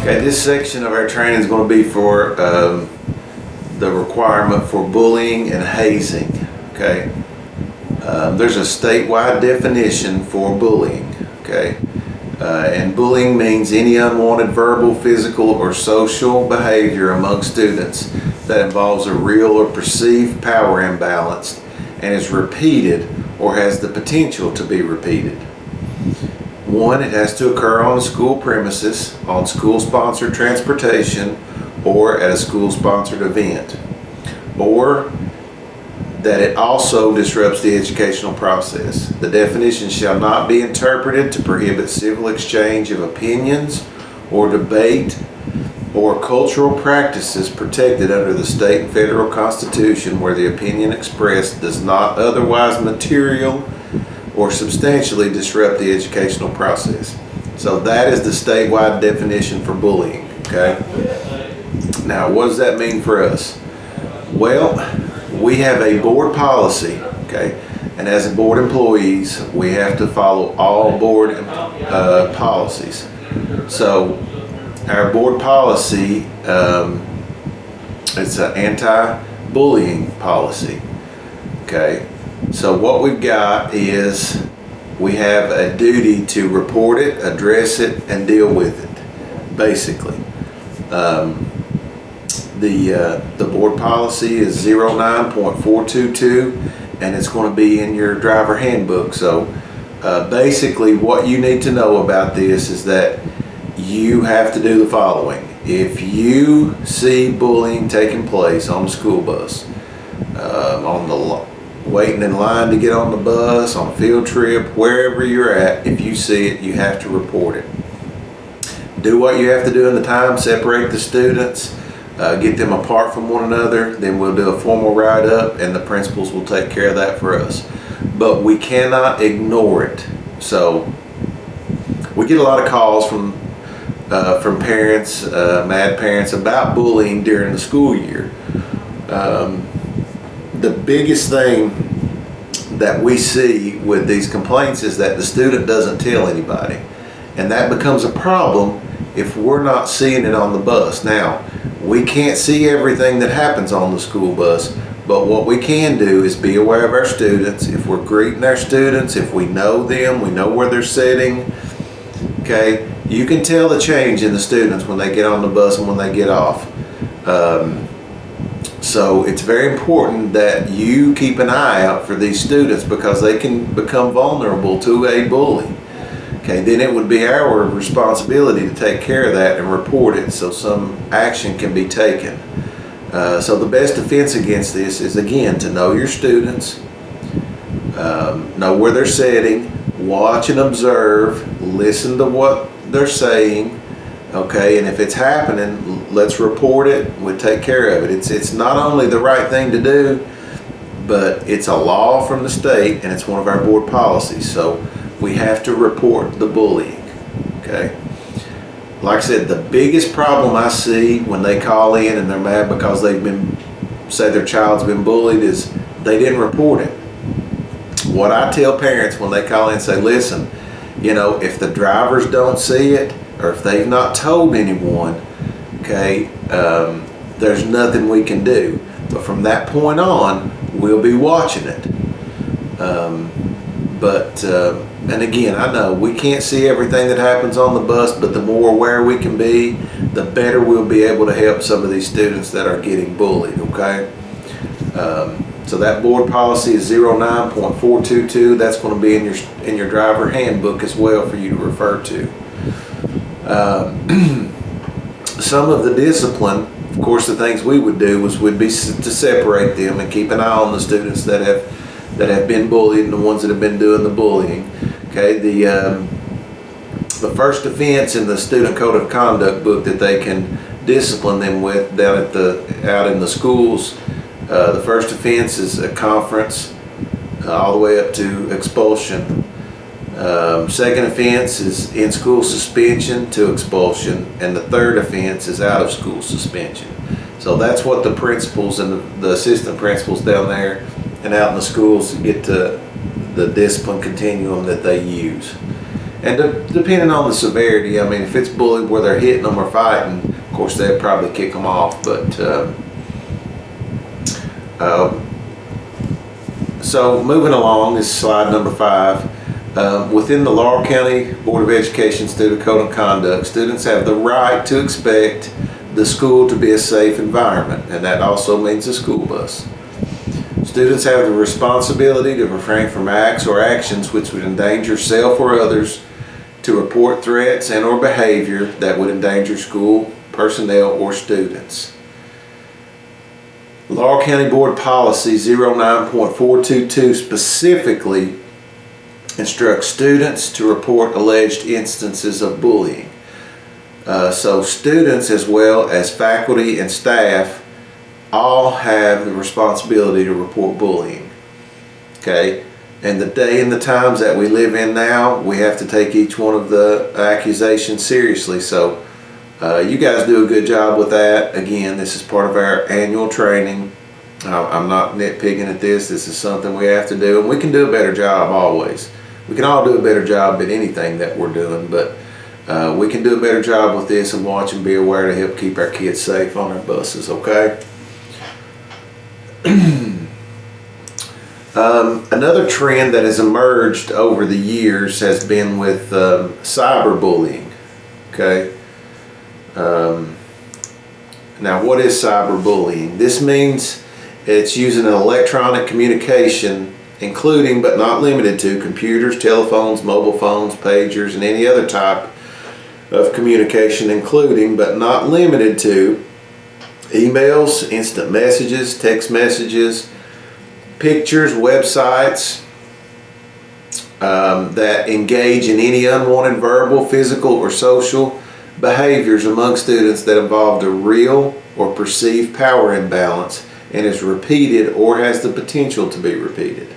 Okay, this section of our training is going to be for the requirement for bullying and hazing. Okay, there's a statewide definition for bullying. Okay, and bullying means any unwanted verbal, physical, or social behavior among students that involves a real or perceived power imbalance and is repeated or has the potential to be repeated. One, it has to occur on school premises, on school-sponsored transportation, or at a school-sponsored event. Or that it also disrupts the educational process. The definition shall not be interpreted to prohibit civil exchange of opinions or debate or cultural practices protected under the state and federal constitution where the opinion expressed does not otherwise material or substantially disrupt the educational process. So that is the statewide definition for bullying, okay? Now, what does that mean for us? Well, we have a board policy, okay? And as a board employees, we have to follow all board policies. So our board policy, it's an anti-bullying policy, okay? So what we've got is we have a duty to report it, address it, and deal with it, basically. The board policy is 09.422, and it's going to be in your driver handbook. So basically what you need to know about this is that you have to do the following. If you see bullying taking place on the school bus, waiting in line to get on the bus, on a field trip, wherever you're at, if you see it, you have to report it. Do what you have to do in the time, separate the students, get them apart from one another, then we'll do a formal write-up and the principals will take care of that for us. But we cannot ignore it. So we get a lot of calls from parents, mad parents, about bullying during the school year. The biggest thing that we see with these complaints is that the student doesn't tell anybody, and that becomes a problem if we're not seeing it on the bus. Now, we can't see everything that happens on the school bus, but what we can do is be aware of our students. If we're greeting our students, if we know them, we know where they're sitting, okay, you can tell the change in the students when they get on the bus and when they get off. So it's very important that you keep an eye out for these students because they can become vulnerable to a bully. Okay, then it would be our responsibility to take care of that and report it so some action can be taken. So the best defense against this is, again, to know your students, know where they're sitting, watch and observe, listen to what they're saying. Okay, and if it's happening, let's report it. We'll take care of it. It's not only the right thing to do, but it's a law from the state and it's one of our board policies. So we have to report the bullying. Okay. Like I said, the biggest problem I see when they call in and they're mad because say their child's been bullied is they didn't report it. What I tell parents when they call in and say, listen, if the drivers don't see it, or if they've not told anyone, okay, there's nothing we can do. But from that point on, we'll be watching it. And again, I know we can't see everything that happens on the bus, but the more aware we can be, the better we'll be able to help some of these students that are getting bullied, okay? So that board policy is 09.422. That's going to be in your driver handbook as well for you to refer to. Some of the discipline, of course, the things we would do would be to separate them and keep an eye on the students that have been bullied and the ones that have been doing the bullying. Okay, the first offense in the student code of conduct book that they can discipline them with out in the schools, the first offense is a conference all the way up to expulsion. Second offense is in-school suspension to expulsion, and the third offense is out-of-school suspension. So that's what the principals and the assistant principals down there and out in the schools get to the discipline continuum that they use. And depending on the severity, I mean, if it's bullied where they're hitting them or fighting, of course, they'd probably kick them off. But so moving along is slide number 5. Within the Laurel County Board of Education Student Code of Conduct, students have the right to expect the school to be a safe environment, and that also means a school bus. Students have the responsibility to refrain from acts or actions which would endanger self or others, to report threats and or behavior that would endanger school personnel or students. Laurel County Board Policy 09.422 specifically instructs students to report alleged instances of bullying. So students as well as faculty and staff all have the responsibility to report bullying. Okay, and the day and the times that we live in now, we have to take each one of the accusations seriously. So you guys do a good job with that. Again, this is part of our annual training. I'm not nitpicking at this. This is something we have to do, and we can do a better job always. We can all do a better job at anything that we're doing, but we can do a better job with this and watch and be aware to help keep our kids safe on our buses, okay? Another trend that has emerged over the years has been with cyberbullying, okay? Now, what is cyberbullying? This means it's using an electronic communication, including but not limited to computers, telephones, mobile phones, pagers, and any other type of communication, including but not limited to emails, instant messages, text messages, pictures, websites that engage in any unwanted verbal, physical, or social behaviors among students that involve a real or perceived power imbalance and is repeated or has the potential to be repeated.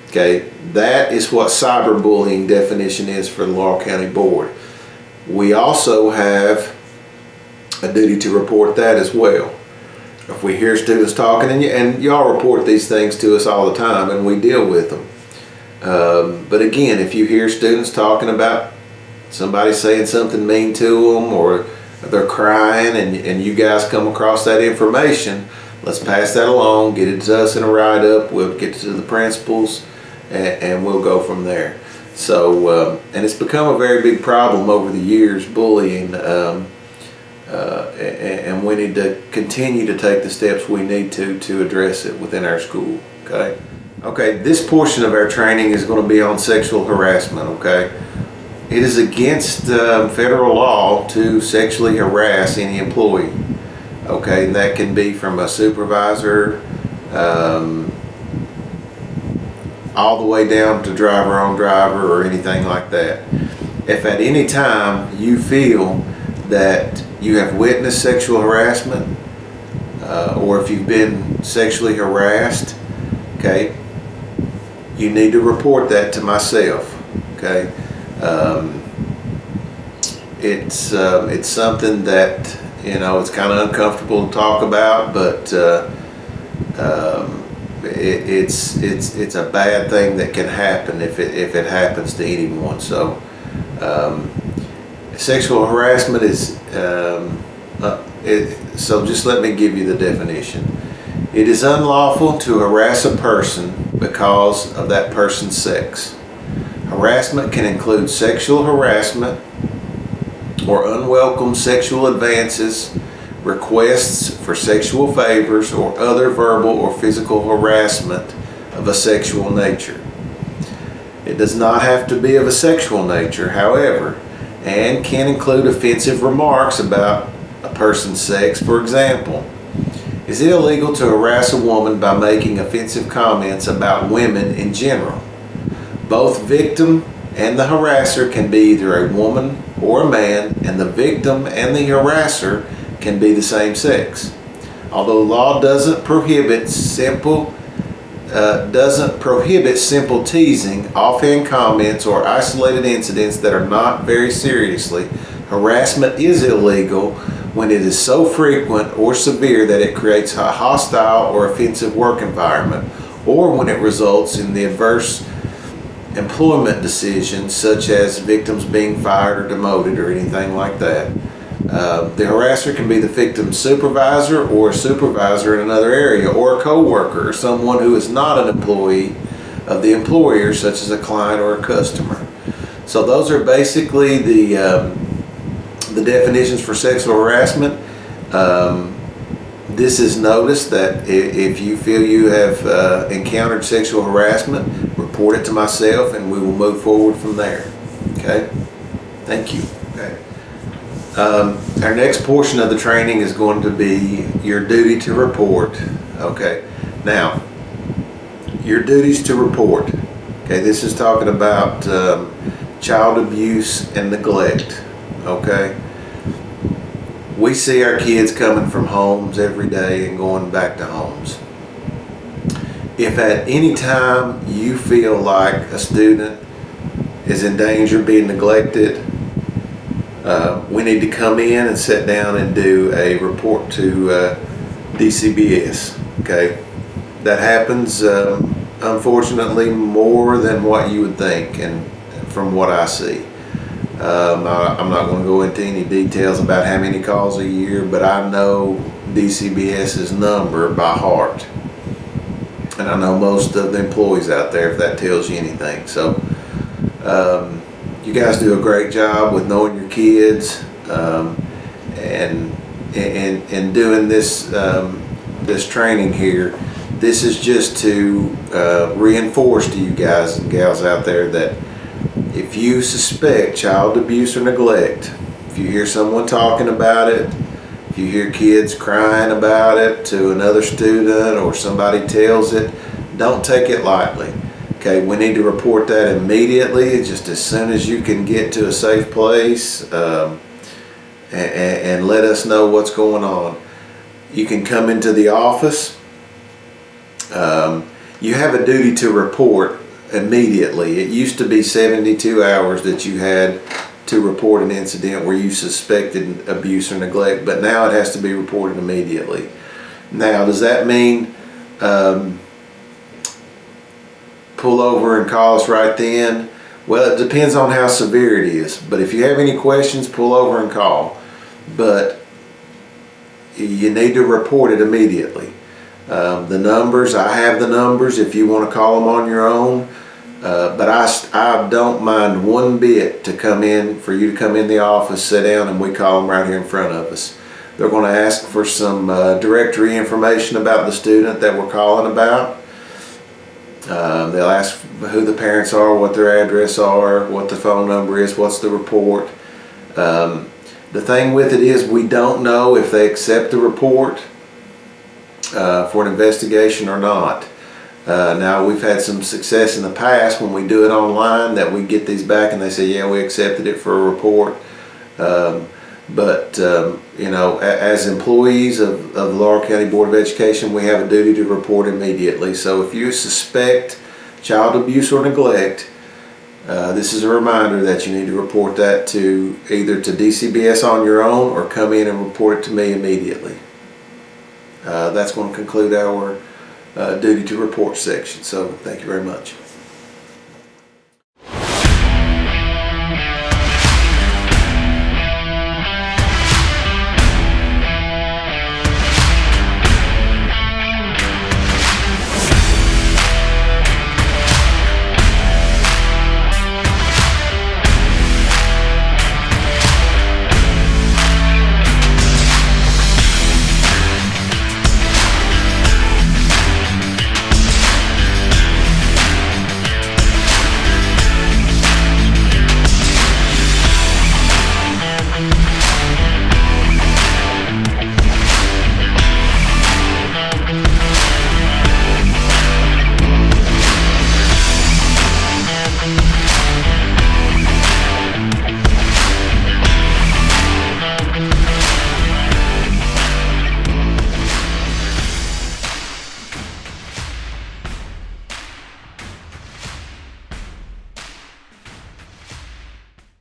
Okay, that is what cyberbullying definition is for the Laurel County Board. We also have a duty to report that as well. If we hear students talking, and y'all report these things to us all the time, and we deal with them. But again, if you hear students talking about somebody saying something mean to them, or they're crying, and you guys come across that information, let's pass that along, get it to us in a write-up, we'll get it to the principals, and we'll go from there. So, and it's become a very big problem over the years, bullying, and we need to continue to take the steps we need to address it within our school, okay? Okay, this portion of our training is going to be on sexual harassment, okay? It is against federal law to sexually harass any employee, okay? And that can be from a supervisor, all the way down to driver on driver or anything like that. If at any time you feel that you have witnessed sexual harassment, or if you've been sexually harassed, okay, you need to report that to myself, okay? It's something that, you know, it's kind of uncomfortable to talk about, but it's a bad thing that can happen if it happens to anyone. So sexual harassment is so just let me give you the definition. It is unlawful to harass a person because of that person's sex. Harassment can include sexual harassment or unwelcome sexual advances, requests for sexual favors, or other verbal or physical harassment of a sexual nature. It does not have to be of a sexual nature, however, and can include offensive remarks about a person's sex. For example, is it illegal to harass a woman by making offensive comments about women in general? Both victim and the harasser can be either a woman or a man, and the victim and the harasser can be the same sex. Although law doesn't prohibit simple teasing, offhand comments, or isolated incidents that are not very seriously, harassment is illegal when it is so frequent or severe that it creates a hostile or offensive work environment, or when it results in the adverse employment decisions, such as victims being fired or demoted or anything like that. The harasser can be the victim's supervisor or a supervisor in another area, or a co-worker, or someone who is not an employee of the employer, such as a client or a customer. So those are basically the definitions for sexual harassment. This is notice that if you feel you have encountered sexual harassment, report it to myself and we will move forward from there. Okay? Thank you. Okay. Our next portion of the training is going to be your duty to report. Okay. Now, your duties to report. Okay, this is talking about child abuse and neglect. Okay. We see our kids coming from homes every day and going back to homes. If at any time you feel like a student is in danger of being neglected, we need to come in and sit down and do a report to DCBS. Okay, that happens unfortunately more than what you would think, and from what I see. I'm not going to go into any details about how many calls a year, but I know DCBS's number by heart. And I know most of the employees out there, if that tells you anything. So you guys do a great job with knowing your kids and doing this this training here. This is just to reinforce to you guys and gals out there that if you suspect child abuse or neglect, if you hear someone talking about it, if you hear kids crying about it to another student or somebody tells it, don't take it lightly. Okay, we need to report that immediately, just as soon as you can get to a safe place, and let us know what's going on. You can come into the office. You have a duty to report immediately. It used to be 72 hours that you had to report an incident where you suspected abuse or neglect, but now it has to be reported immediately. Now, does that mean pull over and call us right then? Well, it depends on how severe it is, but if you have any questions, pull over and call. But you need to report it immediately. The numbers, I have the numbers if you want to call them on your own. But I don't mind one bit for you to come in the office, sit down, and we call them right here in front of us. They're going to ask for some directory information about the student that we're calling about. They'll ask who the parents are, what their address are, what the phone number is, what's the report. The thing with it is we don't know if they accept the report for an investigation or not. Now, we've had some success in the past when we do it online that we get these back and they say, yeah, we accepted it for a report. But you know, as employees of the Laurel County Board of Education, we have a duty to report immediately. So if you suspect child abuse or neglect, this is a reminder that you need to report that to either to DCBS on your own or come in and report it to me immediately. That's going to conclude our duty to report section. So thank you very much.